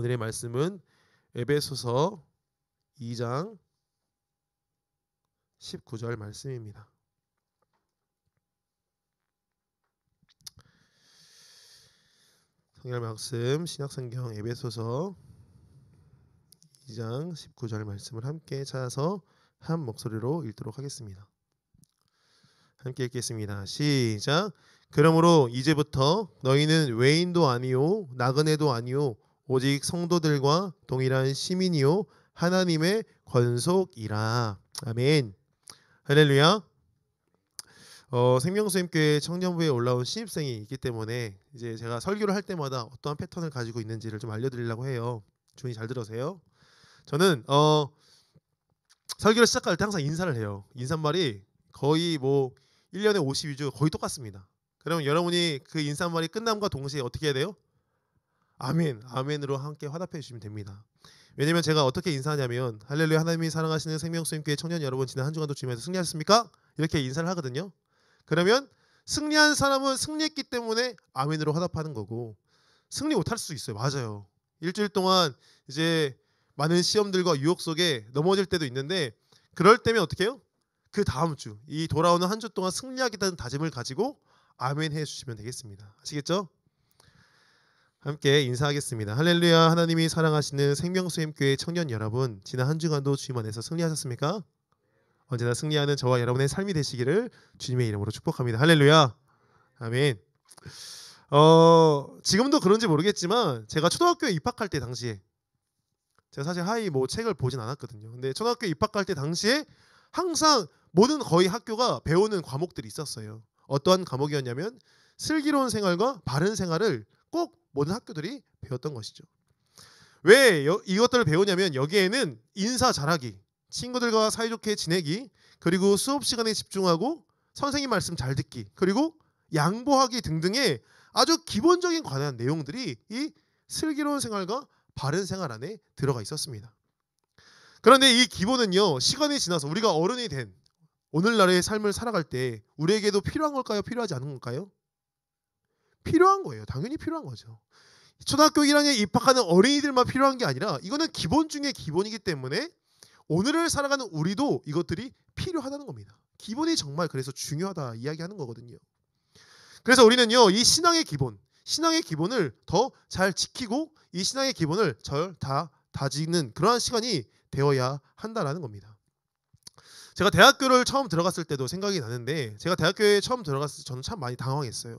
오늘의 말씀은 에베소서 2장 19절 말씀입니다. 성경 말씀 신약성경 에베소서 2장 19절 말씀을 함께 찾아서 한 목소리로 읽도록 하겠습니다. 함께 읽겠습니다. 시작. 그러므로 이제부터 너희는 외인도 아니요 나그네도 아니요 오직 성도들과 동일한 시민이요 하나님의 권속이라. 아멘. 할렐루야. 생명수임교회 청년부에 올라온 신입생이 있기 때문에 이제 제가 설교를 할 때마다 어떠한 패턴을 가지고 있는지를 좀 알려드리려고 해요. 주의 잘 들으세요. 저는 설교를 시작할 때 항상 인사를 해요. 인사말이 거의 1년에 52주 거의 똑같습니다. 그러면 여러분이 그 인사말이 끝남과 동시에 어떻게 해야 돼요? 아멘, 아멘으로 함께 화답해 주시면 됩니다. 왜냐면 제가 어떻게 인사하냐면 할렐루야 하나님이 사랑하시는 생명수임교회 청년 여러분 지난 한 주간도 주님께서 승리하셨습니까? 이렇게 인사를 하거든요. 그러면 승리한 사람은 승리했기 때문에 아멘으로 화답하는 거고 승리 못할 수 있어요. 맞아요. 일주일 동안 이제 많은 시험들과 유혹 속에 넘어질 때도 있는데 그럴 때면 어떻게 해요? 그 다음 주 이 돌아오는 한 주 동안 승리하겠다는 다짐을 가지고 아멘 해주시면 되겠습니다. 아시겠죠? 함께 인사하겠습니다. 할렐루야 하나님이 사랑하시는 생명수임교회 청년 여러분 지난 한 주간도 주님 안에서 승리하셨습니까? 언제나 승리하는 저와 여러분의 삶이 되시기를 주님의 이름으로 축복합니다. 할렐루야 아멘. 지금도 그런지 모르겠지만 제가 초등학교에 입학할 때 당시에 제가 사실 책을 보진 않았거든요. 근데 초등학교 입학할 때 당시에 항상 모든 거의 학교가 배우는 과목들이 있었어요. 어떠한 과목이었냐면 슬기로운 생활과 바른 생활을 꼭 모든 학교들이 배웠던 것이죠. 왜 이것들을 배우냐면 여기에는 인사 잘하기, 친구들과 사이좋게 지내기, 그리고 수업 시간에 집중하고 선생님 말씀 잘 듣기, 그리고 양보하기 등등의 아주 기본적인 관한 내용들이 이 슬기로운 생활과 바른 생활 안에 들어가 있었습니다. 그런데 이 기본은요 시간이 지나서 우리가 어른이 된 오늘날의 삶을 살아갈 때 우리에게도 필요한 걸까요? 필요하지 않은 걸까요? 필요한 거예요. 당연히 필요한 거죠. 초등학교 1학년에 입학하는 어린이들만 필요한 게 아니라 이거는 기본 중에 기본이기 때문에 오늘을 살아가는 우리도 이것들이 필요하다는 겁니다. 기본이 정말 그래서 중요하다 이야기하는 거거든요. 그래서 우리는요 이 신앙의 기본을 더 잘 지키고 이 신앙의 기본을 다 다지는 그러한 시간이 되어야 한다라는 겁니다. 제가 대학교를 처음 들어갔을 때도 생각이 나는데 제가 대학교에 처음 들어갔을 때 저는 참 많이 당황했어요.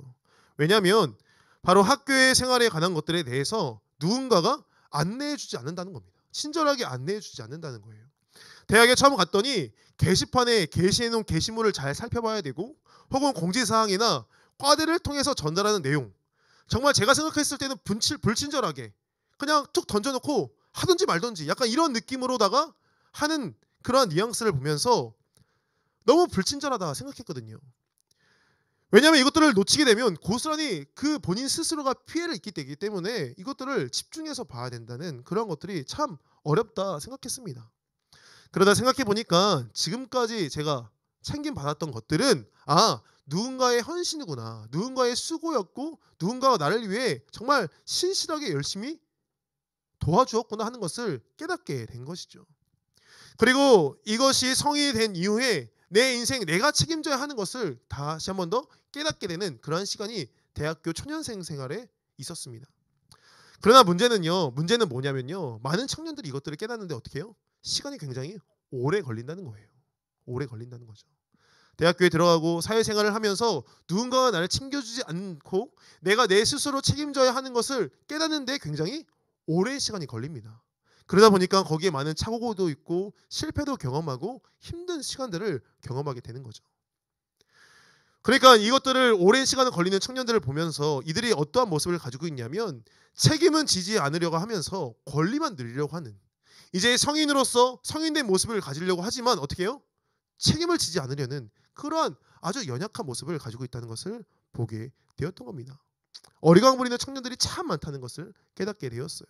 왜냐하면 바로 학교의 생활에 관한 것들에 대해서 누군가가 안내해주지 않는다는 겁니다. 친절하게 안내해주지 않는다는 거예요. 대학에 처음 갔더니 게시판에 게시해놓은 게시물을 잘 살펴봐야 되고 혹은 공지사항이나 과대를 통해서 전달하는 내용 정말 제가 생각했을 때는 불친절하게 그냥 툭 던져놓고 하든지 말든지 약간 이런 느낌으로다가 하는 그러한 뉘앙스를 보면서 너무 불친절하다 생각했거든요. 왜냐하면 이것들을 놓치게 되면 고스란히 그 본인 스스로가 피해를 입게 되기 때문에 이것들을 집중해서 봐야 된다는 그런 것들이 참 어렵다 생각했습니다. 그러다 생각해 보니까 지금까지 제가 챙김받았던 것들은 누군가의 헌신이구나, 누군가의 수고였고 누군가가 나를 위해 정말 신실하게 열심히 도와주었구나 하는 것을 깨닫게 된 것이죠. 그리고 이것이 성인이 된 이후에 내 인생 내가 책임져야 하는 것을 다시 한 번 더 깨닫게 되는 그러한 시간이 대학교 초년생 생활에 있었습니다. 그러나 문제는 뭐냐면요 많은 청년들이 이것들을 깨닫는데 어떻게 해요? 시간이 굉장히 오래 걸린다는 거예요. 오래 걸린다는 거죠. 대학교에 들어가고 사회생활을 하면서 누군가가 나를 챙겨주지 않고 내가 내 스스로 책임져야 하는 것을 깨닫는 데 굉장히 오랜 시간이 걸립니다. 그러다 보니까 거기에 많은 착오도 있고 실패도 경험하고 힘든 시간들을 경험하게 되는 거죠. 그러니까 이것들을 오랜 시간을 걸리는 청년들을 보면서 이들이 어떠한 모습을 가지고 있냐면 책임은 지지 않으려고 하면서 권리만 누리려고 하는 이제 성인으로서 성인된 모습을 가지려고 하지만 어떻게 해요? 책임을 지지 않으려는 그러한 아주 연약한 모습을 가지고 있다는 것을 보게 되었던 겁니다. 어리광 부리는 청년들이 참 많다는 것을 깨닫게 되었어요.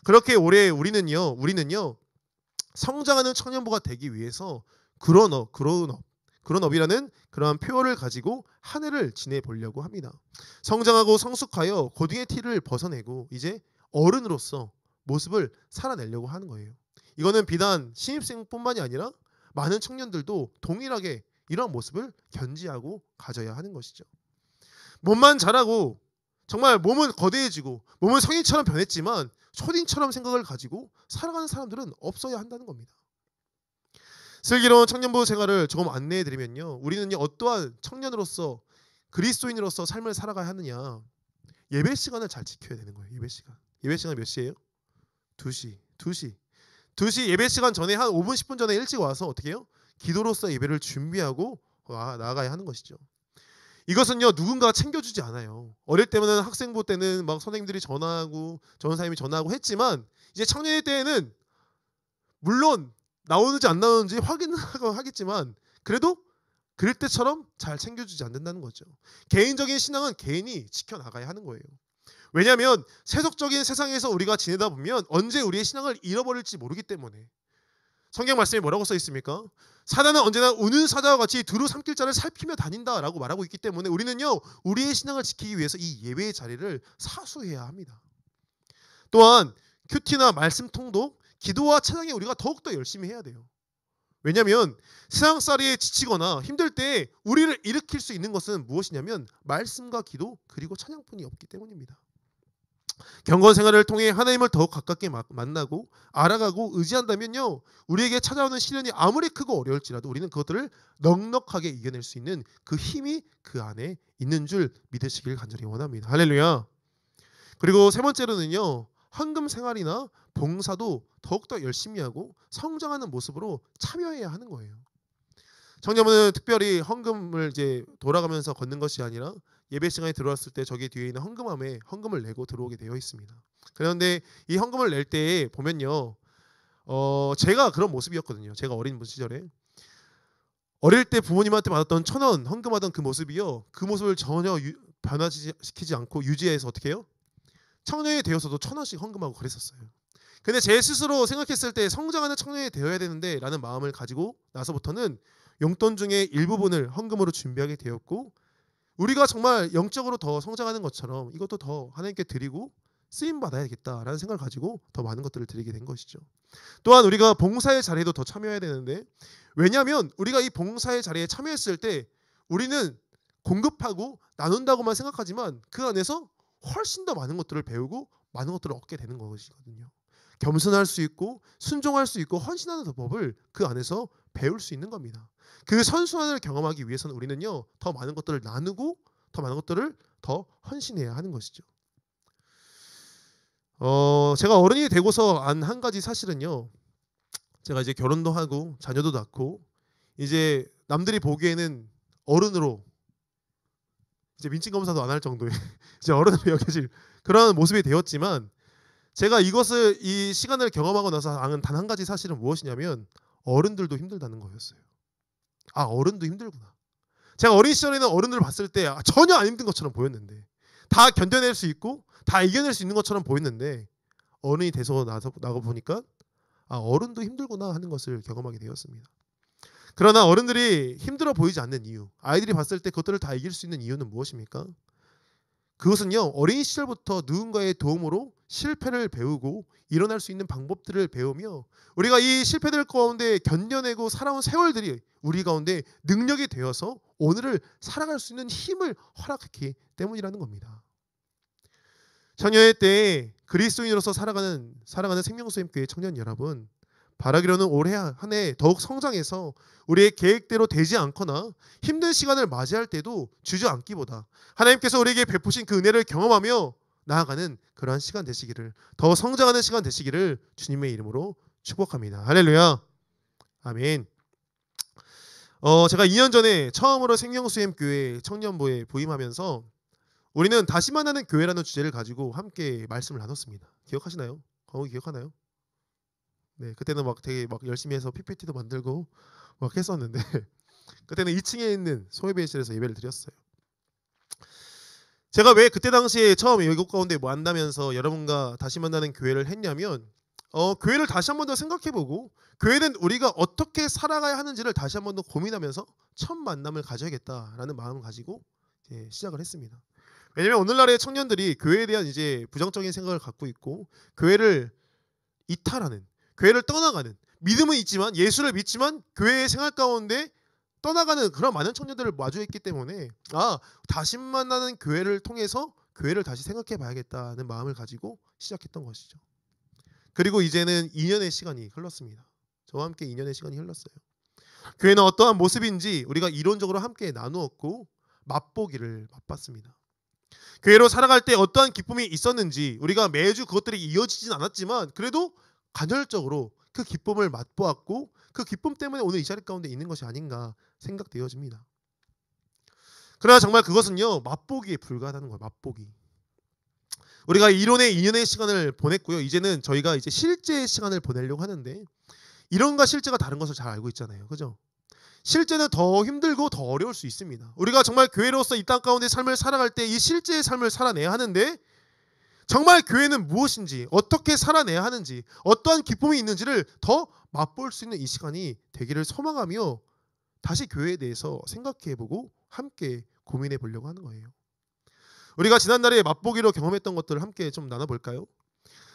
그렇게 올해 우리는요 성장하는 청년부가 되기 위해서 그런업이라는 그러한 표어를 가지고 한 해를 지내보려고 합니다. 성장하고 성숙하여 고딩의 티를 벗어내고 이제 어른으로서 모습을 살아내려고 하는 거예요. 이거는 비단 신입생뿐만이 아니라 많은 청년들도 동일하게 이러한 모습을 견지하고 가져야 하는 것이죠. 몸만 자라고 정말 몸은 거대해지고 몸은 성인처럼 변했지만 초딩처럼 생각을 가지고 살아가는 사람들은 없어야 한다는 겁니다. 슬기로운 청년부 생활을 조금 안내해 드리면요. 우리는 어떠한 청년으로서 그리스도인으로서 삶을 살아가야 하느냐. 예배 시간을 잘 지켜야 되는 거예요. 예배 시간. 예배 시간 몇 시예요? 2시. 2시 예배 시간 전에 한 5분 10분 전에 일찍 와서 어떻게 해요? 기도로서 예배를 준비하고 나아가야 하는 것이죠. 이것은요 누군가가 챙겨주지 않아요. 어릴 때는 학생부 때는 막 선생님들이 전화하고 전사님이 전화하고 했지만 이제 청년의 때에는 물론 나오는지 안 나오는지 확인하고 하겠지만 그래도 그럴 때처럼 잘 챙겨주지 않는다는 거죠. 개인적인 신앙은 개인이 지켜나가야 하는 거예요. 왜냐하면 세속적인 세상에서 우리가 지내다 보면 언제 우리의 신앙을 잃어버릴지 모르기 때문에. 성경 말씀에 뭐라고 써 있습니까? 사단은 언제나 우는 사자와 같이 두루 삼킬 자를 살피며 다닌다라고 말하고 있기 때문에 우리는요 우리의 신앙을 지키기 위해서 이 예배의 자리를 사수해야 합니다. 또한 큐티나 말씀 통독, 기도와 찬양에 우리가 더욱더 열심히 해야 돼요. 왜냐하면 세상살이에 지치거나 힘들 때 우리를 일으킬 수 있는 것은 무엇이냐면 말씀과 기도 그리고 찬양뿐이 없기 때문입니다. 경건 생활을 통해 하나님을 더욱 가깝게 만나고 알아가고 의지한다면요 우리에게 찾아오는 시련이 아무리 크고 어려울지라도 우리는 그것들을 넉넉하게 이겨낼 수 있는 그 힘이 그 안에 있는 줄 믿으시길 간절히 원합니다. 할렐루야. 그리고 세 번째로는요 헌금 생활이나 봉사도 더욱더 열심히 하고 성장하는 모습으로 참여해야 하는 거예요. 청년부는 특별히 헌금을 이제 돌아가면서 걷는 것이 아니라 예배 시간에 들어왔을 때 저기 뒤에 있는 헌금함에 헌금을 내고 들어오게 되어 있습니다. 그런데 이 헌금을 낼 때 보면요, 제가 그런 모습이었거든요. 제가 어린 시절에 어릴 때 부모님한테 받았던 1,000원 헌금하던 그 모습이요, 그 모습을 전혀 변화시키지 않고 유지해서 어떻게 해요? 청년이 되어서도 1,000원씩 헌금하고 그랬었어요. 근데 제 스스로 생각했을 때 성장하는 청년이 되어야 되는데 라는 마음을 가지고 나서부터는 용돈 중에 일부분을 헌금으로 준비하게 되었고 우리가 정말 영적으로 더 성장하는 것처럼 이것도 더 하나님께 드리고 쓰임 받아야겠다라는 생각을 가지고 더 많은 것들을 드리게 된 것이죠. 또한 우리가 봉사의 자리에도 더 참여해야 되는데 왜냐하면 우리가 이 봉사의 자리에 참여했을 때 우리는 공급하고 나눈다고만 생각하지만 그 안에서 훨씬 더 많은 것들을 배우고 많은 것들을 얻게 되는 것이거든요. 겸손할 수 있고 순종할 수 있고 헌신하는 법을 그 안에서 배울 수 있는 겁니다. 그 선순환을 경험하기 위해서는 우리는요 더 많은 것들을 나누고 더 많은 것들을 더 헌신해야 하는 것이죠. 제가 어른이 되고서 안 한 가지 사실은요, 제가 이제 결혼도 하고 자녀도 낳고 이제 남들이 보기에는 어른으로 이제 민증 검사도 안 할 정도의 이제 어른으로 여겨질 그런 모습이 되었지만 제가 이 시간을 경험하고 나서 아는 단 한 가지 사실은 무엇이냐면 어른들도 힘들다는 거였어요. 아, 어른도 힘들구나. 제가 어린 시절에는 어른들을 봤을 때 전혀 안 힘든 것처럼 보였는데 다 견뎌낼 수 있고 다 이겨낼 수 있는 것처럼 보였는데 어른이 돼서 나가 보니까 어른도 힘들구나 하는 것을 경험하게 되었습니다. 그러나 어른들이 힘들어 보이지 않는 이유, 아이들이 봤을 때 그것들을 다 이길 수 있는 이유는 무엇입니까? 그것은요 어린 시절부터 누군가의 도움으로 실패를 배우고 일어날 수 있는 방법들을 배우며 우리가 이 실패들 가운데 견뎌내고 살아온 세월들이 우리 가운데 능력이 되어서 오늘을 살아갈 수 있는 힘을 허락했기 때문이라는 겁니다. 청년의 때에 그리스도인으로서 살아가는 생명수임교회 청년 여러분, 바라기로는 올해 한 해 더욱 성장해서 우리의 계획대로 되지 않거나 힘든 시간을 맞이할 때도 주저앉기보다 하나님께서 우리에게 베푸신 그 은혜를 경험하며 나아가는 그러한 시간 되시기를, 더 성장하는 시간 되시기를 주님의 이름으로 축복합니다. 할렐루야. 아멘. 제가 2년 전에 처음으로 생명수임교회 청년부에 부임하면서 우리는 다시 만나는 교회라는 주제를 가지고 함께 말씀을 나눴습니다. 기억하시나요? 기억하나요? 네, 그때는 되게 열심히 해서 PPT도 만들고 했었는데 그때는 2층에 있는 소예배실에서 예배를 드렸어요. 제가 왜 그때 당시에 처음 외국 가운데 만나면서 여러분과 다시 만나는 교회를 했냐면 교회를 다시 한 번 더 생각해보고 교회는 우리가 어떻게 살아가야 하는지를 다시 한 번 더 고민하면서 첫 만남을 가져야겠다라는 마음을 가지고 시작을 했습니다. 왜냐하면 오늘날의 청년들이 교회에 대한 이제 부정적인 생각을 갖고 있고 교회를 이탈하는, 교회를 떠나가는, 믿음은 있지만 예수를 믿지만 교회의 생활 가운데 떠나가는 그런 많은 청년들을 마주했기 때문에 다시 만나는 교회를 통해서 교회를 다시 생각해 봐야겠다는 마음을 가지고 시작했던 것이죠. 그리고 이제는 2년의 시간이 흘렀습니다. 저와 함께 2년의 시간이 흘렀어요. 교회는 어떠한 모습인지 우리가 이론적으로 함께 나누었고 맛보기를 맛봤습니다. 교회로 살아갈 때 어떠한 기쁨이 있었는지 우리가 매주 그것들이 이어지진 않았지만 그래도 간헐적으로 그 기쁨을 맛보았고 그 기쁨 때문에 오늘 이 자리 가운데 있는 것이 아닌가 생각되어집니다. 그러나 정말 그것은요 맛보기에 불과하다는 거예요. 맛보기. 우리가 이론의 2년의 시간을 보냈고요. 이제는 저희가 이제 실제의 시간을 보내려고 하는데 이론과 실제가 다른 것을 잘 알고 있잖아요. 그죠? 실제는 더 힘들고 더 어려울 수 있습니다. 우리가 정말 교회로서 이 땅 가운데 삶을 살아갈 때 이 실제의 삶을 살아내야 하는데 정말 교회는 무엇인지 어떻게 살아내야 하는지 어떠한 기쁨이 있는지를 더 맛볼 수 있는 이 시간이 되기를 소망하며 다시 교회에 대해서 생각해보고 함께 고민해 보려고 하는 거예요. 우리가 지난달에 맛보기로 경험했던 것들을 함께 좀 나눠볼까요?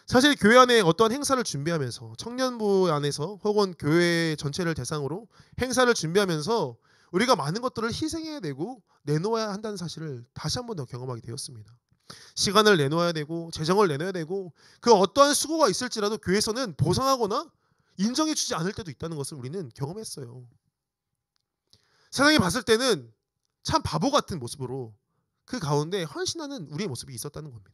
사실 교회 안에 어떠한 행사를 준비하면서 청년부 안에서 혹은 교회 전체를 대상으로 행사를 준비하면서 우리가 많은 것들을 희생해야 되고 내놓아야 한다는 사실을 다시 한 번 더 경험하게 되었습니다. 시간을 내놓아야 되고 재정을 내놔야 되고 그 어떠한 수고가 있을지라도 교회에서는 보상하거나 인정해 주지 않을 때도 있다는 것을 우리는 경험했어요. 세상이 봤을 때는 참 바보 같은 모습으로 그 가운데 헌신하는 우리의 모습이 있었다는 겁니다.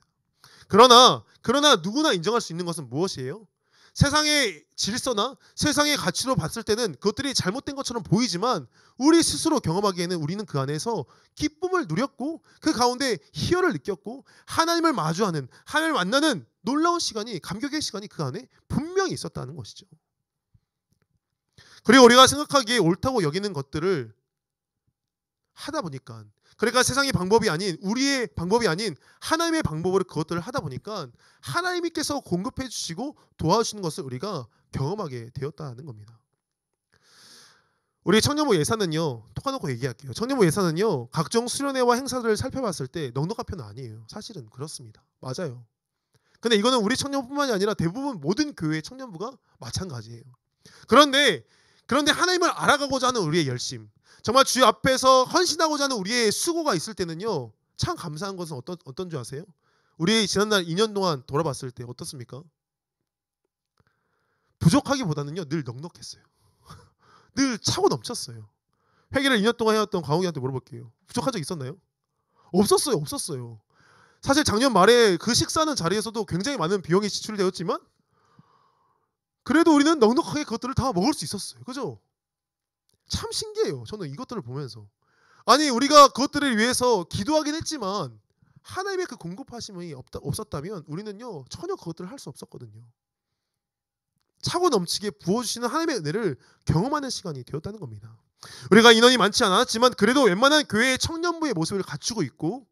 그러나 누구나 인정할 수 있는 것은 무엇이에요? 세상의 질서나 세상의 가치로 봤을 때는 그것들이 잘못된 것처럼 보이지만 우리 스스로 경험하기에는 우리는 그 안에서 기쁨을 누렸고 그 가운데 희열을 느꼈고 하나님을 마주하는, 하나님을 만나는 놀라운 시간이, 감격의 시간이 그 안에 분명히 있었다는 것이죠. 그리고 우리가 생각하기에 옳다고 여기는 것들을 하다 보니까, 그러니까 세상의 방법이 아닌 우리의 방법이 아닌 하나님의 방법으로 그것들을 하다 보니까 하나님께서 공급해 주시고 도와주시는 것을 우리가 경험하게 되었다는 겁니다. 우리 청년부 예산은요, 톡해놓고 얘기할게요. 청년부 예산은요 각종 수련회와 행사들을 살펴봤을 때 넉넉한 편은 아니에요. 사실은 그렇습니다. 맞아요. 근데 이거는 우리 청년부뿐만이 아니라 대부분 모든 교회 청년부가 마찬가지예요. 그런데 하나님을 알아가고자 하는 우리의 열심, 정말 주의 앞에서 헌신하고자 하는 우리의 수고가 있을 때는요 참 감사한 것은 어떤 줄 아세요? 우리 지난날 2년 동안 돌아봤을 때 어떻습니까? 부족하기보다는요 늘 넉넉했어요. 늘 차고 넘쳤어요. 회개를 2년 동안 해왔던 광욱이한테 물어볼게요. 부족한 적 있었나요? 없었어요. 사실 작년 말에 그 식사하는 자리에서도 굉장히 많은 비용이 지출되었지만 그래도 우리는 넉넉하게 그것들을 다 먹을 수 있었어요. 그죠? 참 신기해요. 저는 이것들을 보면서. 아니 우리가 그것들을 위해서 기도하긴 했지만 하나님의 그 공급하심이 없었다면 우리는요 전혀 그것들을 할 수 없었거든요. 차고 넘치게 부어주시는 하나님의 은혜를 경험하는 시간이 되었다는 겁니다. 우리가 인원이 많지 않았지만 그래도 웬만한 교회의 청년부의 모습을 갖추고 있고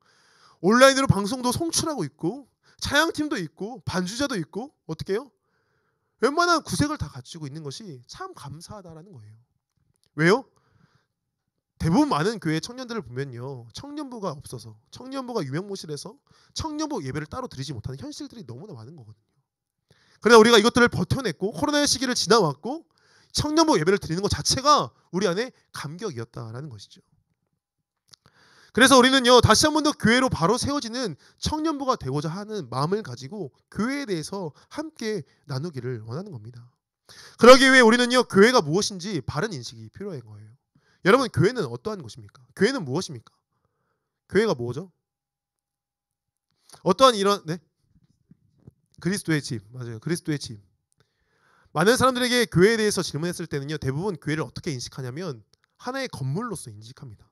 온라인으로 방송도 송출하고 있고 찬양팀도 있고 반주자도 있고 어떻게 해요? 웬만한 구색을 다 갖추고 있는 것이 참 감사하다라는 거예요. 왜요? 대부분 많은 교회 청년들을 보면요 청년부가 없어서, 청년부가 유명무실해서 청년부 예배를 따로 드리지 못하는 현실들이 너무나 많은 거거든요. 그러나 우리가 이것들을 버텨냈고 코로나의 시기를 지나왔고 청년부 예배를 드리는 것 자체가 우리 안에 감격이었다라는 것이죠. 그래서 우리는요 다시 한 번 더 교회로 바로 세워지는 청년부가 되고자 하는 마음을 가지고 교회에 대해서 함께 나누기를 원하는 겁니다. 그러기 위해 우리는요 교회가 무엇인지 바른 인식이 필요한 거예요. 여러분 교회는 어떠한 곳입니까? 교회는 무엇입니까? 교회가 뭐죠? 어떠한 이런 그리스도의 집, 맞아요. 그리스도의 집. 많은 사람들에게 교회에 대해서 질문했을 때는요 대부분 교회를 어떻게 인식하냐면 하나의 건물로서 인식합니다.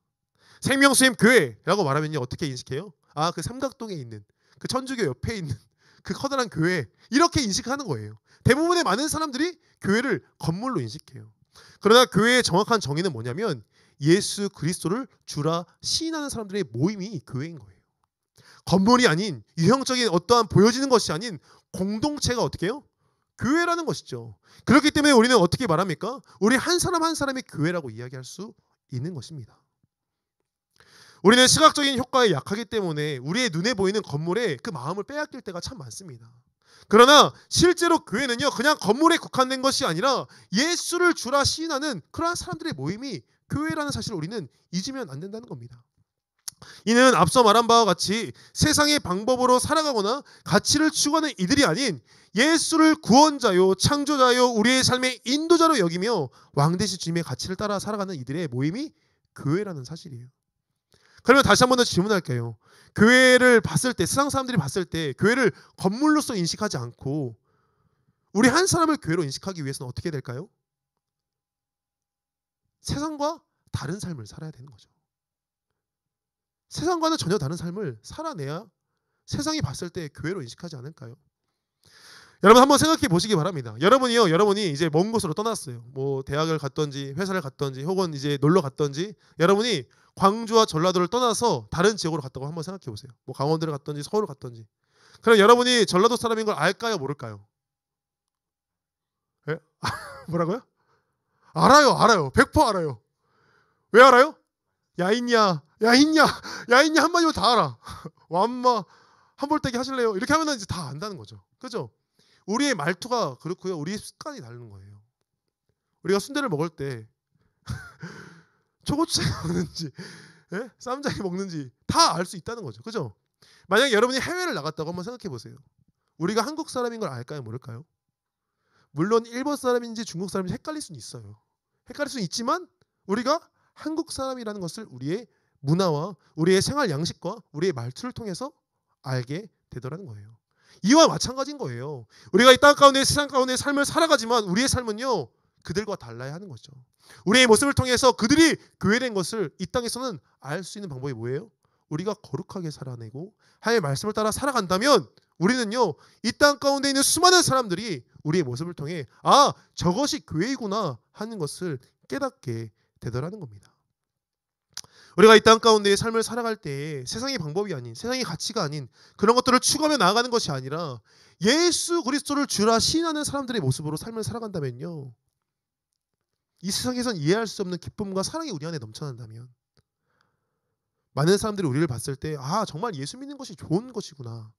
생명수임 교회라고 말하면요 어떻게 인식해요? 그 삼각동에 있는 그 천주교 옆에 있는 그 커다란 교회, 이렇게 인식하는 거예요. 대부분의 많은 사람들이 교회를 건물로 인식해요. 그러나 교회의 정확한 정의는 뭐냐면 예수 그리스도를 주라 시인하는 사람들의 모임이 교회인 거예요. 건물이 아닌 유형적인 어떠한 보여지는 것이 아닌 공동체가 어떻게 해요? 교회라는 것이죠. 그렇기 때문에 우리는 어떻게 말합니까? 우리 한 사람 한 사람이 교회라고 이야기할 수 있는 것입니다. 우리는 시각적인 효과에 약하기 때문에 우리의 눈에 보이는 건물에 그 마음을 빼앗길 때가 참 많습니다. 그러나 실제로 교회는요, 그냥 건물에 국한된 것이 아니라 예수를 주라 시인하는 그러한 사람들의 모임이 교회라는 사실을 우리는 잊으면 안 된다는 겁니다. 이는 앞서 말한 바와 같이 세상의 방법으로 살아가거나 가치를 추구하는 이들이 아닌 예수를 구원자요 창조자요 우리의 삶의 인도자로 여기며 왕되신 주님의 가치를 따라 살아가는 이들의 모임이 교회라는 사실이에요. 그러면 다시 한 번 더 질문할게요. 교회를 봤을 때, 세상 사람들이 봤을 때 교회를 건물로서 인식하지 않고 우리 한 사람을 교회로 인식하기 위해서는 어떻게 될까요? 세상과 다른 삶을 살아야 되는 거죠. 세상과는 전혀 다른 삶을 살아내야 세상이 봤을 때 교회로 인식하지 않을까요? 여러분 한번 생각해 보시기 바랍니다. 여러분이 이제 먼 곳으로 떠났어요. 뭐 대학을 갔던지 회사를 갔던지 혹은 이제 놀러 갔던지, 여러분이 광주와 전라도를 떠나서 다른 지역으로 갔다고 한번 생각해 보세요. 뭐 강원도를 갔던지 서울을 갔던지. 그럼 여러분이 전라도 사람인 걸 알까요, 모를까요? 예? 뭐라고요? 알아요. 100% 알아요. 왜 알아요? 야인냐 한마디면 다 알아. 완마 한볼떼기 하실래요? 이렇게 하면 이제 다 안다는 거죠. 그죠? 우리의 말투가 그렇고요. 우리의 습관이 다른 거예요. 우리가 순대를 먹을 때 초고추장이 먹는지, 예? 쌈장이 먹는지 다 알 수 있다는 거죠. 그죠? 만약에 여러분이 해외를 나갔다고 한번 생각해 보세요. 우리가 한국 사람인 걸 알까요, 모를까요? 물론 일본 사람인지 중국 사람인지 헷갈릴 수는 있어요. 헷갈릴 수는 있지만 우리가 한국 사람이라는 것을 우리의 문화와 우리의 생활 양식과 우리의 말투를 통해서 알게 되더라는 거예요. 이와 마찬가지인 거예요. 우리가 이 땅 가운데 세상 가운데 삶을 살아가지만 우리의 삶은요, 그들과 달라야 하는 거죠. 우리의 모습을 통해서 그들이 교회된 것을 이 땅에서는 알 수 있는 방법이 뭐예요? 우리가 거룩하게 살아내고 하나님의 말씀을 따라 살아간다면 우리는요, 이 땅 가운데 있는 수많은 사람들이 우리의 모습을 통해 아, 저것이 교회이구나 하는 것을 깨닫게 되더라는 겁니다. 우리가 이 땅 가운데의 삶을 살아갈 때 세상의 방법이 아닌, 세상의 가치가 아닌 그런 것들을 추구하며 나아가는 것이 아니라 예수 그리스도를 주라 시인하는 사람들의 모습으로 삶을 살아간다면요, 이 세상에선 이해할 수 없는 기쁨과 사랑이 우리 안에 넘쳐난다면 많은 사람들이 우리를 봤을 때 아, 정말 예수 믿는 것이 좋은 것이구나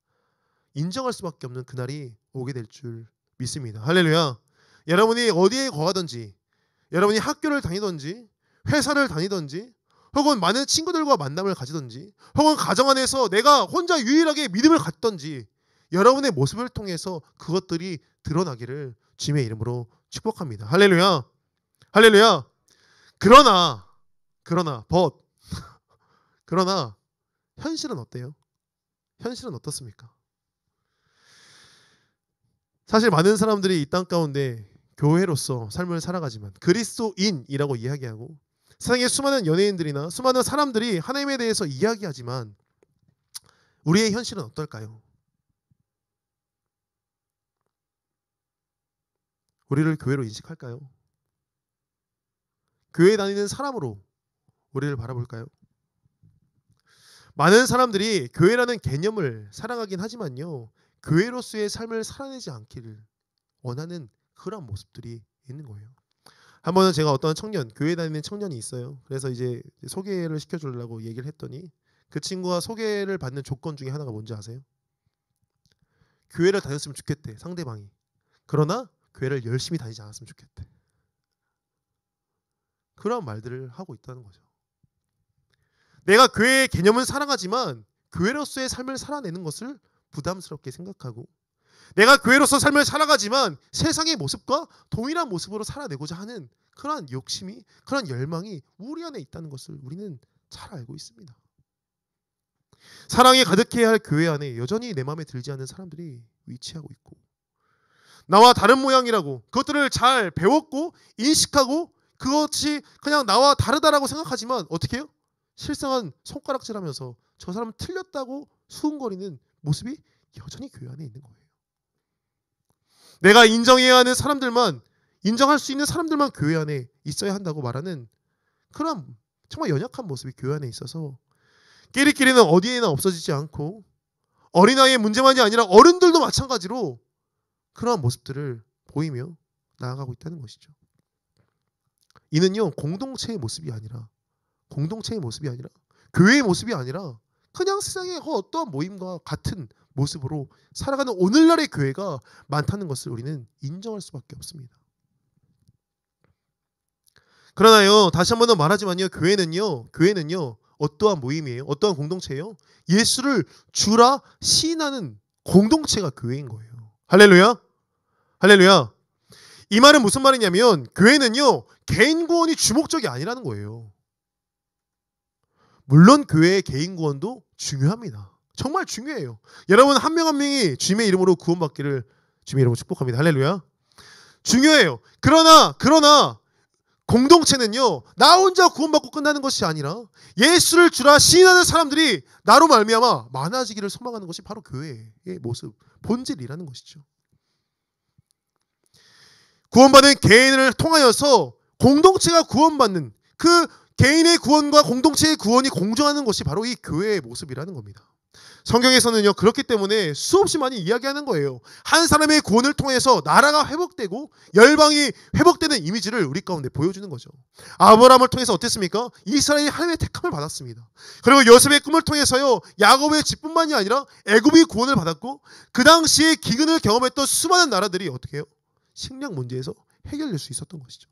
인정할 수밖에 없는 그날이 오게 될 줄 믿습니다. 할렐루야. 여러분이 어디에 거하든지, 여러분이 학교를 다니든지 회사를 다니든지 혹은 많은 친구들과 만남을 가지든지 혹은 가정 안에서 내가 혼자 유일하게 믿음을 갖든지 여러분의 모습을 통해서 그것들이 드러나기를 주님의 이름으로 축복합니다. 할렐루야. 할렐루야. 그러나 그러나 현실은 어때요? 현실은 어떻습니까? 사실 많은 사람들이 이 땅 가운데 교회로서 삶을 살아가지만 그리스도인이라고 이야기하고 세상의 수많은 연예인들이나 수많은 사람들이 하나님에 대해서 이야기하지만 우리의 현실은 어떨까요? 우리를 교회로 인식할까요? 교회 다니는 사람으로 우리를 바라볼까요? 많은 사람들이 교회라는 개념을 사랑하긴 하지만요, 교회로서의 삶을 살아내지 않기를 원하는 그런 모습들이 있는 거예요. 한 번은 제가 어떤 청년, 교회 다니는 청년이 있어요. 그래서 이제 소개를 시켜주려고 얘기를 했더니 그 친구가 소개를 받는 조건 중에 하나가 뭔지 아세요? 교회를 다녔으면 좋겠대, 상대방이. 그러나 교회를 열심히 다니지 않았으면 좋겠대. 그런 말들을 하고 있다는 거죠. 내가 교회의 개념은 사랑하지만 교회로서의 삶을 살아내는 것을 부담스럽게 생각하고 내가 교회로서 삶을 살아가지만 세상의 모습과 동일한 모습으로 살아내고자 하는 그러한 욕심이, 그러한 열망이 우리 안에 있다는 것을 우리는 잘 알고 있습니다. 사랑이 가득해야 할 교회 안에 여전히 내 마음에 들지 않는 사람들이 위치하고 있고 나와 다른 모양이라고 그것들을 잘 배웠고 인식하고 그것이 그냥 나와 다르다라고 생각하지만 어떻게 해요? 실상은 손가락질하면서 저 사람은 틀렸다고 수군거리는 모습이 여전히 교회 안에 있는 거예요. 내가 인정해야 하는 사람들만, 인정할 수 있는 사람들만 교회 안에 있어야 한다고 말하는 그런 정말 연약한 모습이 교회 안에 있어서 끼리끼리는 어디에나 없어지지 않고 어린아이의 문제만이 아니라 어른들도 마찬가지로 그러한 모습들을 보이며 나아가고 있다는 것이죠. 이는요, 공동체의 모습이 아니라 교회의 모습이 아니라 그냥 세상의 어떠한 모임과 같은 모습으로 살아가는 오늘날의 교회가 많다는 것을 우리는 인정할 수밖에 없습니다. 그러나요, 다시 한 번 더 말하지만요, 교회는요 어떠한 모임이에요? 어떠한 공동체예요? 예수를 주라 시인하는 공동체가 교회인 거예요. 할렐루야, 할렐루야. 이 말은 무슨 말이냐면 교회는요 개인 구원이 주목적이 아니라는 거예요. 물론 교회의 개인 구원도 중요합니다. 정말 중요해요. 여러분 한 명 한 명이 주님의 이름으로 구원받기를 주님의 이름으로 축복합니다. 할렐루야. 중요해요. 그러나 공동체는요 나 혼자 구원받고 끝나는 것이 아니라 예수를 주라 시인하는 사람들이 나로 말미암아 많아지기를 소망하는 것이 바로 교회의 모습, 본질이라는 것이죠. 구원받은 개인을 통하여서 공동체가 구원받는 그 개인의 구원과 공동체의 구원이 공존하는 것이 바로 이 교회의 모습이라는 겁니다. 성경에서는요 그렇기 때문에 수없이 많이 이야기하는 거예요. 한 사람의 구원을 통해서 나라가 회복되고 열방이 회복되는 이미지를 우리 가운데 보여주는 거죠. 아브라함을 통해서 어땠습니까? 이스라엘이 하나님의 택함을 받았습니다. 그리고 요셉의 꿈을 통해서요 야곱의 집뿐만이 아니라 애굽이 구원을 받았고 그 당시에 기근을 경험했던 수많은 나라들이 어떻게 해요? 식량 문제에서 해결될 수 있었던 것이죠.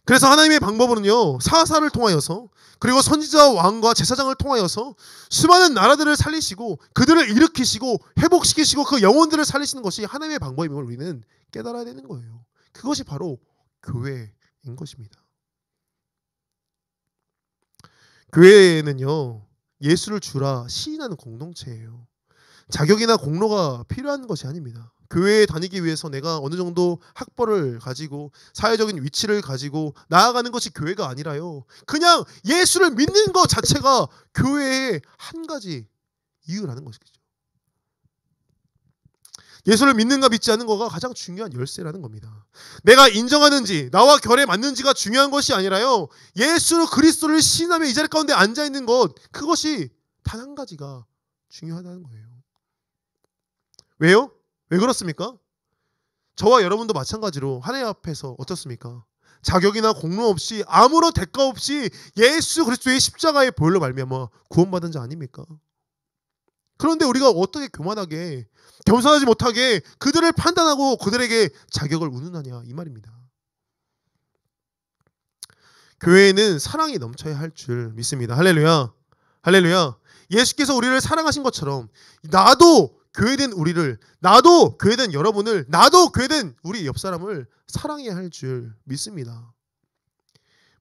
그래서 하나님의 방법은요 사사를 통하여서 그리고 선지자 왕과 제사장을 통하여서 수많은 나라들을 살리시고 그들을 일으키시고 회복시키시고 그 영혼들을 살리시는 것이 하나님의 방법임을 우리는 깨달아야 되는 거예요. 그것이 바로 교회인 것입니다. 교회는요 예수를 주라 시인하는 공동체예요. 자격이나 공로가 필요한 것이 아닙니다. 교회에 다니기 위해서 내가 어느 정도 학벌을 가지고 사회적인 위치를 가지고 나아가는 것이 교회가 아니라요. 그냥 예수를 믿는 것 자체가 교회의 한 가지 이유라는 것이죠. 예수를 믿는가 믿지 않는 거가 가장 중요한 열쇠라는 겁니다. 내가 인정하는지 나와 결에 맞는지가 중요한 것이 아니라요. 예수 그리스도를 시인하며 이 자리 가운데 앉아있는 것, 그것이 단 한 가지가 중요하다는 거예요. 왜요? 왜 그렇습니까? 저와 여러분도 마찬가지로 하나님 앞에서 어떻습니까? 자격이나 공로 없이 아무런 대가 없이 예수 그리스도의 십자가의 보혈로 말미암아 구원받은 자 아닙니까? 그런데 우리가 어떻게 교만하게 겸손하지 못하게 그들을 판단하고 그들에게 자격을 운운하냐 이 말입니다. 교회에는 사랑이 넘쳐야 할 줄 믿습니다. 할렐루야, 할렐루야. 예수께서 우리를 사랑하신 것처럼 나도 교회된 우리를, 나도 교회된 여러분을, 나도 교회된 우리 옆 사람을 사랑해야 할 줄 믿습니다.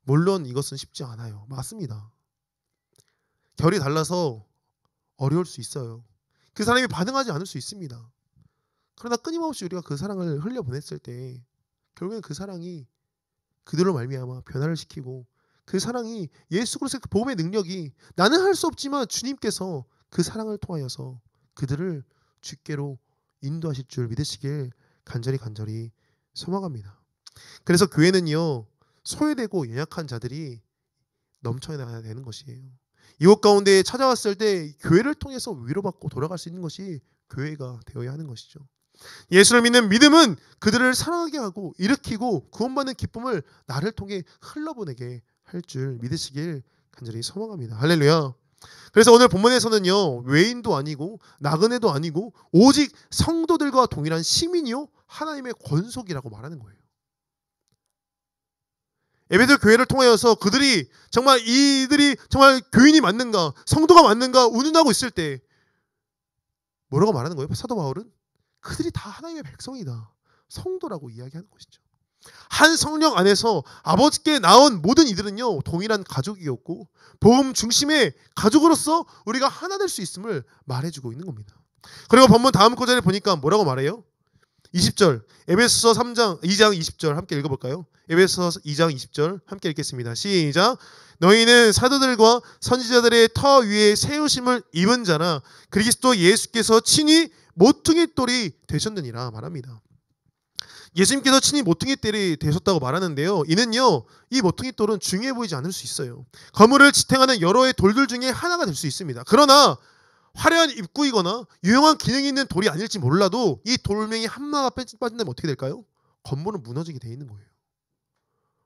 물론 이것은 쉽지 않아요. 맞습니다. 결이 달라서 어려울 수 있어요. 그 사람이 반응하지 않을 수 있습니다. 그러나 끊임없이 우리가 그 사랑을 흘려보냈을 때 결국엔 그 사랑이 그들로 말미암아 변화를 시키고 그 사랑이 예수 그리스도의 그 복음의 능력이 나는 할 수 없지만 주님께서 그 사랑을 통하여서 그들을 주께로 인도하실 줄 믿으시길 간절히 소망합니다. 그래서 교회는요 소외되고 연약한 자들이 넘쳐나야 되는 것이에요. 이곳 가운데 찾아왔을 때 교회를 통해서 위로받고 돌아갈 수 있는 것이 교회가 되어야 하는 것이죠. 예수를 믿는 믿음은 그들을 사랑하게 하고 일으키고 구원받는 기쁨을 나를 통해 흘러보내게 할 줄 믿으시길 간절히 소망합니다. 할렐루야. 그래서 오늘 본문에서는요 외인도 아니고 나그네도 아니고 오직 성도들과 동일한 시민이요 하나님의 권속이라고 말하는 거예요. 에베소 교회를 통하여서 그들이 정말 이들이 정말 교인이 맞는가 성도가 맞는가 운운하고 있을 때 뭐라고 말하는 거예요? 사도 바울은 그들이 다 하나님의 백성이다, 성도라고 이야기하는 것이죠. 한 성령 안에서 아버지께 나온 모든 이들은요 동일한 가족이었고 복음 중심의 가족으로서 우리가 하나 될 수 있음을 말해주고 있는 겁니다. 그리고 본문 다음 구절에 보니까 뭐라고 말해요? 20절 에베소서 2장 20절 함께 읽어볼까요? 에베소서 2장 20절 함께 읽겠습니다. 시작. 너희는 사도들과 선지자들의 터 위에 세우심을 입은 자라 그리스도 예수께서 친히 모퉁이 돌이 되셨느니라 말합니다. 예수님께서 친히 모퉁이 돌이 되셨다고 말하는데요. 이는요 이 모퉁이 돌은 중요해 보이지 않을 수 있어요. 건물을 지탱하는 여러의 돌들 중에 하나가 될 수 있습니다. 그러나 화려한 입구이거나 유용한 기능이 있는 돌이 아닐지 몰라도 이 돌멩이 하나가 빠진다면 어떻게 될까요? 건물은 무너지게 돼 있는 거예요.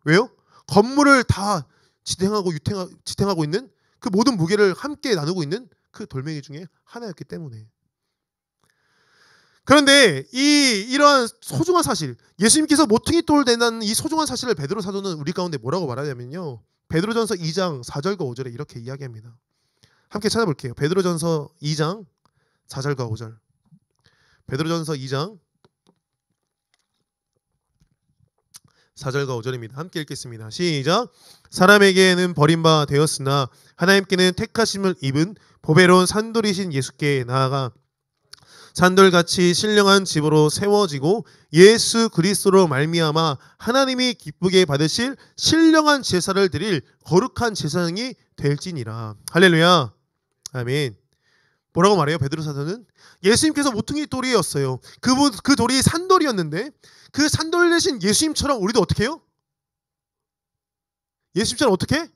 왜요? 건물을 다 지탱하고 있는 그 모든 무게를 함께 나누고 있는 그 돌멩이 중에 하나였기 때문에. 그런데 이러한 소중한 사실, 예수님께서 모퉁이 돌 된다는 이 소중한 사실을 베드로 사도는 우리 가운데 뭐라고 말하냐면요, 베드로전서 2장 4절과 5절에 이렇게 이야기합니다. 함께 찾아볼게요. 베드로전서 2장 4절과 5절. 베드로전서 2장 4절과 5절입니다. 함께 읽겠습니다. 시작. 사람에게는 버림바 되었으나 하나님께는 택하심을 입은 보배로운 산돌이신 예수께 나아가 산돌같이 신령한 집으로 세워지고 예수 그리스도로 말미암아 하나님이 기쁘게 받으실 신령한 제사를 드릴 거룩한 제사장이 될지니라. 할렐루야. 아멘. 뭐라고 말해요? 베드로 사도는 예수님께서 모퉁이 돌이었어요. 그 돌이 산돌이었는데 그 산돌 대신 예수님처럼 우리도 어떻게 해요? 예수님처럼 어떻게?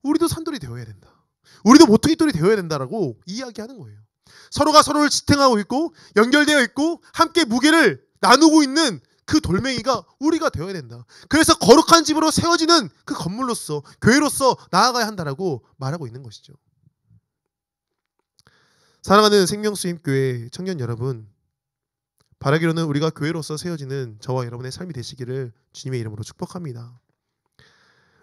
우리도 산돌이 되어야 된다. 우리도 모퉁이 돌이 되어야 된다라고 이야기하는 거예요. 서로가 서로를 지탱하고 있고 연결되어 있고 함께 무게를 나누고 있는 그 돌멩이가 우리가 되어야 된다. 그래서 거룩한 집으로 세워지는 그 건물로서 교회로서 나아가야 한다라고 말하고 있는 것이죠. 사랑하는 생명수임교회 청년 여러분, 바라기로는 우리가 교회로서 세워지는 저와 여러분의 삶이 되시기를 주님의 이름으로 축복합니다.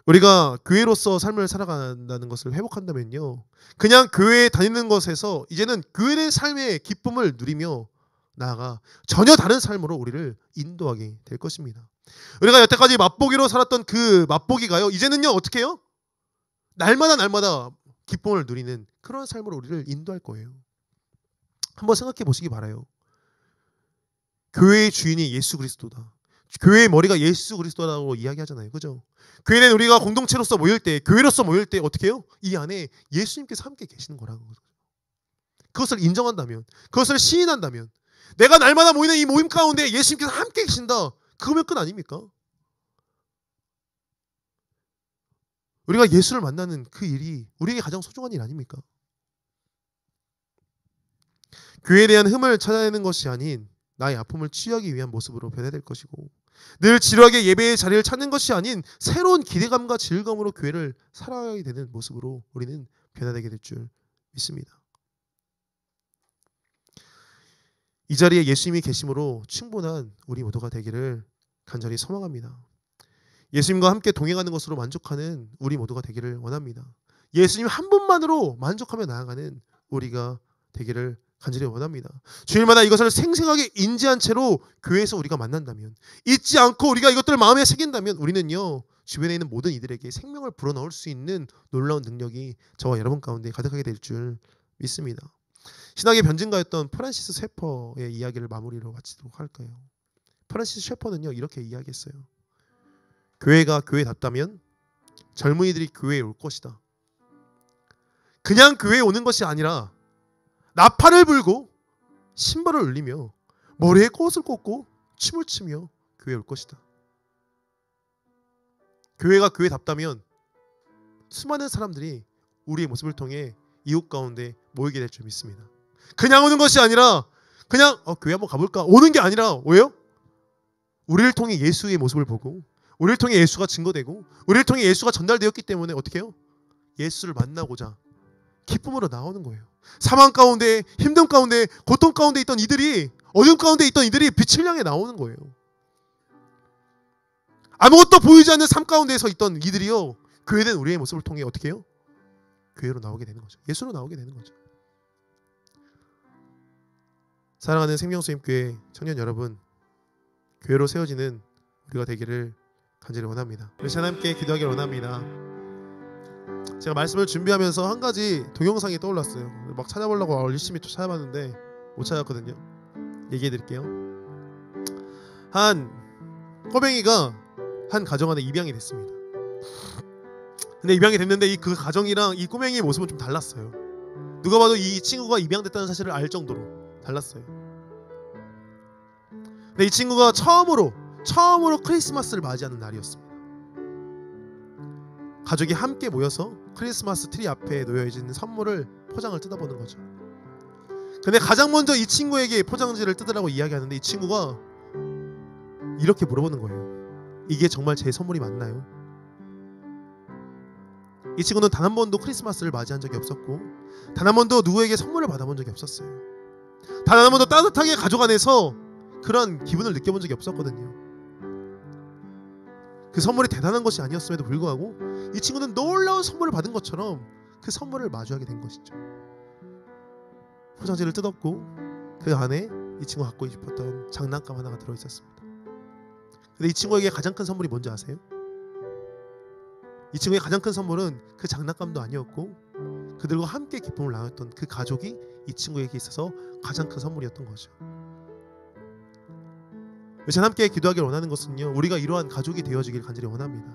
우리가 교회로서 삶을 살아간다는 것을 회복한다면요, 그냥 교회에 다니는 것에서 이제는 교회의 삶의 기쁨을 누리며 나아가 전혀 다른 삶으로 우리를 인도하게 될 것입니다. 우리가 여태까지 맛보기로 살았던 그 맛보기가요, 이제는요 어떻게 해요? 날마다 기쁨을 누리는 그런 삶으로 우리를 인도할 거예요. 한번 생각해 보시기 바라요. 교회의 주인이 예수 그리스도다. 교회의 머리가 예수 그리스도라고 이야기하잖아요. 그죠? 교회는 우리가 공동체로서 모일 때, 교회로서 모일 때 어떻게 해요? 이 안에 예수님께서 함께 계시는 거라는 거죠. 그것을 인정한다면, 그것을 시인한다면, 내가 날마다 모이는 이 모임 가운데 예수님께서 함께 계신다. 그거면 끝 아닙니까? 우리가 예수를 만나는 그 일이 우리에게 가장 소중한 일 아닙니까? 교회에 대한 흠을 찾아내는 것이 아닌 나의 아픔을 치유하기 위한 모습으로 변해야 될 것이고, 늘 지루하게 예배의 자리를 찾는 것이 아닌 새로운 기대감과 즐거움으로 교회를 살아가게 되는 모습으로 우리는 변화되게 될 줄 믿습니다. 이 자리에 예수님이 계심으로 충분한 우리 모두가 되기를 간절히 소망합니다. 예수님과 함께 동행하는 것으로 만족하는 우리 모두가 되기를 원합니다. 예수님 한 분만으로 만족하며 나아가는 우리가 되기를 간절히 원합니다. 주일마다 이것을 생생하게 인지한 채로 교회에서 우리가 만난다면, 잊지 않고 우리가 이것들을 마음에 새긴다면 우리는요 주변에 있는 모든 이들에게 생명을 불어넣을 수 있는 놀라운 능력이 저와 여러분 가운데 가득하게 될 줄 믿습니다. 신학의 변증가였던 프란시스 셰퍼의 이야기를 마무리로 마치도록 할까요? 프란시스 셰퍼는요 이렇게 이야기했어요. 교회가 교회답다면 젊은이들이 교회에 올 것이다. 그냥 교회에 오는 것이 아니라 나팔을 불고 신발을 울리며 머리에 꽃을 꽂고 춤을 추며 교회에 올 것이다. 교회가 교회답다면 수많은 사람들이 우리의 모습을 통해 이웃 가운데 모이게 될 줄 믿습니다. 그냥 오는 것이 아니라 그냥 교회 한번 가볼까 오는 게 아니라 왜요? 우리를 통해 예수의 모습을 보고 우리를 통해 예수가 증거되고 우리를 통해 예수가 전달되었기 때문에 어떻게 해요? 예수를 만나고자 기쁨으로 나오는 거예요. 사망 가운데, 힘듦 가운데, 고통 가운데 있던 이들이, 어둠 가운데 있던 이들이 빛을 향해 나오는 거예요. 아무것도 보이지 않는 삶 가운데서 있던 이들이요 교회된 우리의 모습을 통해 어떻게 해요? 교회로 나오게 되는 거죠. 예수로 나오게 되는 거죠. 사랑하는 생명수임교회 청년 여러분, 교회로 세워지는 우리가 되기를 간절히 원합니다. 그래서 하나님께 기도하기를 원합니다. 제가 말씀을 준비하면서 한 가지 동영상이 떠올랐어요. 막 찾아보려고 열심히 찾아봤는데 못 찾았거든요. 얘기해 드릴게요. 한 꼬맹이가 한 가정 안에 입양이 됐습니다. 근데 입양이 됐는데 그 가정이랑 이 꼬맹이의 모습은 좀 달랐어요. 누가 봐도 이 친구가 입양됐다는 사실을 알 정도로 달랐어요. 근데 이 친구가 처음으로 크리스마스를 맞이하는 날이었습니다. 가족이 함께 모여서 크리스마스 트리 앞에 놓여있는 선물을 포장을 뜯어보는 거죠. 근데 가장 먼저 이 친구에게 포장지를 뜯으라고 이야기하는데 이 친구가 이렇게 물어보는 거예요. 이게 정말 제 선물이 맞나요? 이 친구는 단 한 번도 크리스마스를 맞이한 적이 없었고 단 한 번도 누구에게 선물을 받아본 적이 없었어요. 단 한 번도 따뜻하게 가족 안에서 그런 기분을 느껴본 적이 없었거든요. 그 선물이 대단한 것이 아니었음에도 불구하고 이 친구는 놀라운 선물을 받은 것처럼 그 선물을 마주하게 된 것이죠. 포장지를 뜯었고 그 안에 이 친구가 갖고 싶었던 장난감 하나가 들어있었습니다. 근데 이 친구에게 가장 큰 선물이 뭔지 아세요? 이 친구의 가장 큰 선물은 그 장난감도 아니었고 그들과 함께 기쁨을 나눴던 그 가족이 이 친구에게 있어서 가장 큰 선물이었던 거죠. 제가 함께 기도하길 원하는 것은요, 우리가 이러한 가족이 되어지길 간절히 원합니다.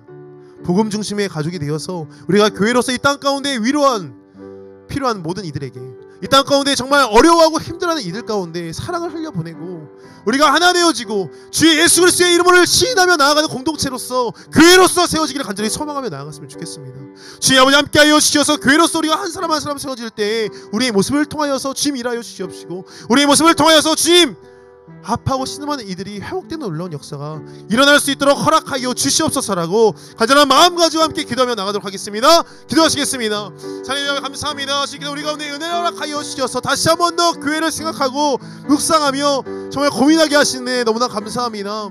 복음 중심의 가족이 되어서 우리가 교회로서 이 땅 가운데 필요한 모든 이들에게, 이 땅 가운데 정말 어려워하고 힘들어하는 이들 가운데 사랑을 흘려보내고 우리가 하나 되어지고 주의 예수 그리스도의 이름을 시인하며 나아가는 공동체로서 교회로서 세워지기를 간절히 소망하며 나아갔으면 좋겠습니다. 주의 아버지 함께하여 주셔서 교회로서 우리가 한 사람 한 사람 세워질 때 우리의 모습을 통하여서 주님 일하여 주시옵시고 우리의 모습을 통하여서 주님 아파하고 신음하는 이들이 회복되는 놀라운 역사가 일어날 수 있도록 허락하여 주시옵소서라고 간절한 마음가짐과 함께 기도하며 나가도록 하겠습니다. 기도하시겠습니다. 하나님 감사합니다. 주님께서 우리 가운데 은혜를 허락하여 주셔서 다시 한 번 더 교회를 생각하고 묵상하며 정말 고민하게 하시네 너무나 감사합니다.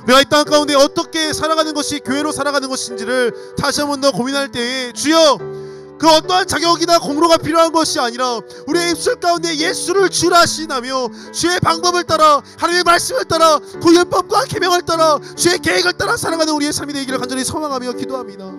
우리가 이 땅 가운데 어떻게 살아가는 것이 교회로 살아가는 것인지를 다시 한 번 더 고민할 때에 주여 그 어떠한 자격이나 공로가 필요한 것이 아니라 우리의 입술 가운데 예수를 주라 하시나며 주의 방법을 따라 하나님의 말씀을 따라 그 율법과 계명을 따라 주의 계획을 따라 살아가는 우리의 삶이 되기를 간절히 소망하며 기도합니다.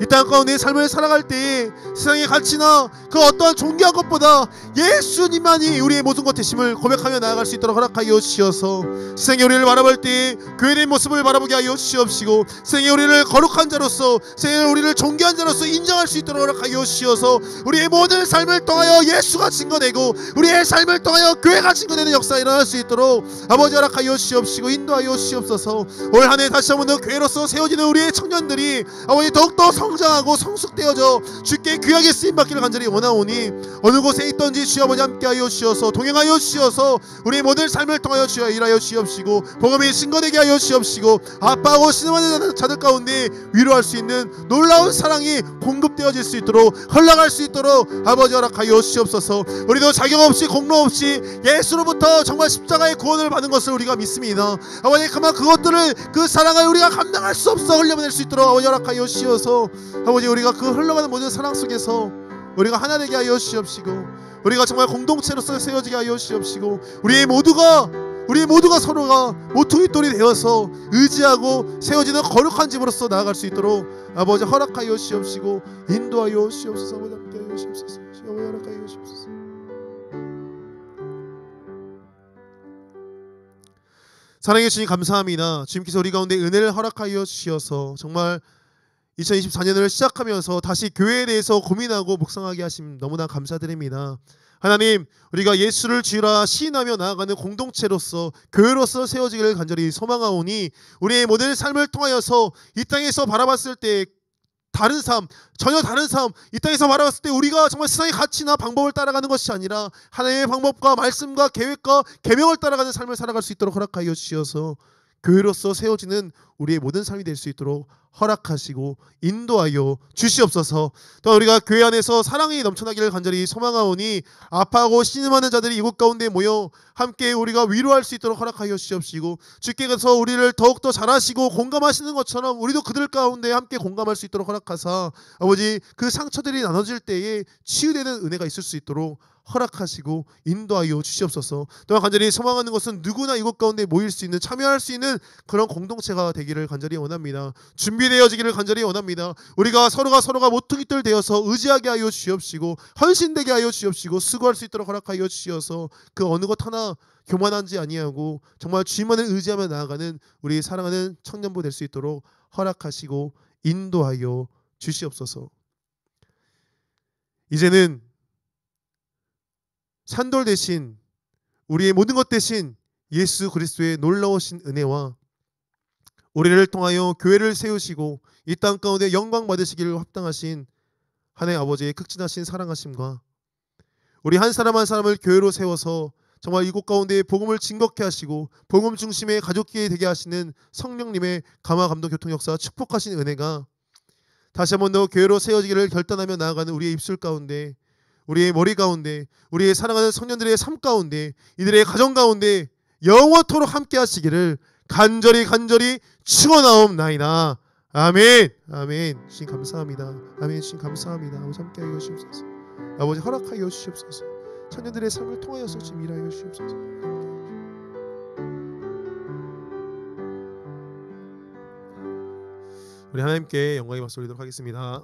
이 땅 가운데 삶을 살아갈 때 세상의 가치나 그 어떠한 존귀한 것보다 예수님만이 우리의 모든 것 되심을 고백하며 나아갈 수 있도록 허락하여 주셔서 세상의 우리를 바라볼 때 교회의 모습을 바라보게 하여 주시옵시고 세상의 우리를 거룩한 자로서 세상의 우리를 존귀한 자로서 인정할 수 있도록 허락하여 주셔서 우리의 모든 삶을 통하여 예수가 증거되고 우리의 삶을 통하여 교회가 증거되는 역사가 일어날 수 있도록 아버지 허락하여 주시옵시고 인도하여 주시옵소서. 올 한 해 다시 한번 더 교회로서 세워지는 우리의 청년들이 아버지 더욱더 성장하고 성숙되어져 주께 귀하게 쓰임받기를 간절히 원하오니 어느 곳에 있던지 주여 아버지 함께하여 주셔서 동행하여 주셔서 우리의 모든 삶을 통하여 주여 일하여 주옵시고 복음이 증거되게 하여 주옵시고 아파하고 신음하는 자들 가운데 위로할 수 있는 놀라운 사랑이 공급되어질 수 있도록 흘러갈 수 있도록 아버지 허락하여 주옵소서. 우리도 자격 없이 공로 없이 예수로부터 정말 십자가의 구원을 받은 것을 우리가 믿습니다. 아버지 그것들을 그 사랑을 우리가 감당할 수 없어 흘려보낼 수 있도록 아버지 허락하여 주셔서 아버지 우리가 그 흘러가는 모든 사랑 속에서 우리가 하나 되게 하여 주시옵시고 우리가 정말 공동체로서 세워지게 하여 주시옵시고 우리 모두가 서로가 모퉁이 돌이 되어서 의지하고 세워지는 거룩한 집으로서 나아갈 수 있도록 아버지 허락하여 주시옵시고 인도하여 주시옵소서. 아버지 함께하여 주시옵소서. 아버지 허락하여 주시옵소서. 사랑해 주님 감사합니다. 주님께서 우리 가운데 은혜를 허락하여 주시어서 정말 2024년을 시작하면서 다시 교회에 대해서 고민하고 묵상하게 하심 너무나 감사드립니다. 하나님 우리가 예수를 주라 시인하며 나아가는 공동체로서 교회로서 세워지기를 간절히 소망하오니 우리의 모든 삶을 통하여서 이 땅에서 바라봤을 때 다른 삶, 전혀 다른 삶, 이 땅에서 바라봤을 때 우리가 정말 세상의 가치나 방법을 따라가는 것이 아니라 하나님의 방법과 말씀과 계획과 계명을 따라가는 삶을 살아갈 수 있도록 허락하여 주시어서 교회로서 세워지는 우리의 모든 삶이 될 수 있도록 허락하시고 인도하여 주시옵소서. 또 우리가 교회 안에서 사랑이 넘쳐나기를 간절히 소망하오니 아파하고 신음하는 자들이 이곳 가운데 모여 함께 우리가 위로할 수 있도록 허락하여 주시옵시고 주께서 우리를 더욱더 잘하시고 공감하시는 것처럼 우리도 그들 가운데 함께 공감할 수 있도록 허락하사 아버지 그 상처들이 나눠질 때에 치유되는 은혜가 있을 수 있도록 허락하시고 인도하여 주시옵소서. 또한 간절히 소망하는 것은 누구나 이곳 가운데 모일 수 있는 참여할 수 있는 그런 공동체가 되기를 간절히 원합니다. 준비되어지기를 간절히 원합니다. 우리가 서로가 모퉁이돌 되어서 의지하게 하여 주시옵시고 헌신되게 하여 주시옵시고 수고할 수 있도록 허락하여 주시어서 그 어느 것 하나 교만하지 아니하고 정말 주님만을 의지하며 나아가는 우리 사랑하는 청년부 될 수 있도록 허락하시고 인도하여 주시옵소서. 이제는 산돌 대신 우리의 모든 것 대신 예수 그리스도의 놀라우신 은혜와 우리를 통하여 교회를 세우시고 이 땅 가운데 영광 받으시기를 합당하신 하나님 아버지의 극진하신 사랑하심과 우리 한 사람 한 사람을 교회로 세워서 정말 이곳 가운데 복음을 증거케 하시고 복음 중심의 가족끼리 되게 하시는 성령님의 감화 감동 교통 역사 축복하신 은혜가 다시 한 번 더 교회로 세워지기를 결단하며 나아가는 우리의 입술 가운데, 우리의 머리 가운데, 우리의 사랑하는 성년들의 삶 가운데, 이들의 가정 가운데 영원토록 함께 하시기를 간절히 축원하옵나이다. 아멘. 아멘. 주님 감사합니다. 아멘. 주님 감사합니다. 아버지 함께하여 주시옵소서. 아버지 허락하여 주시옵소서. 청년들의 삶을 통하여서 주님 일하여 주시옵소서. 우리 하나님께 영광의 박수 올리도록 하겠습니다.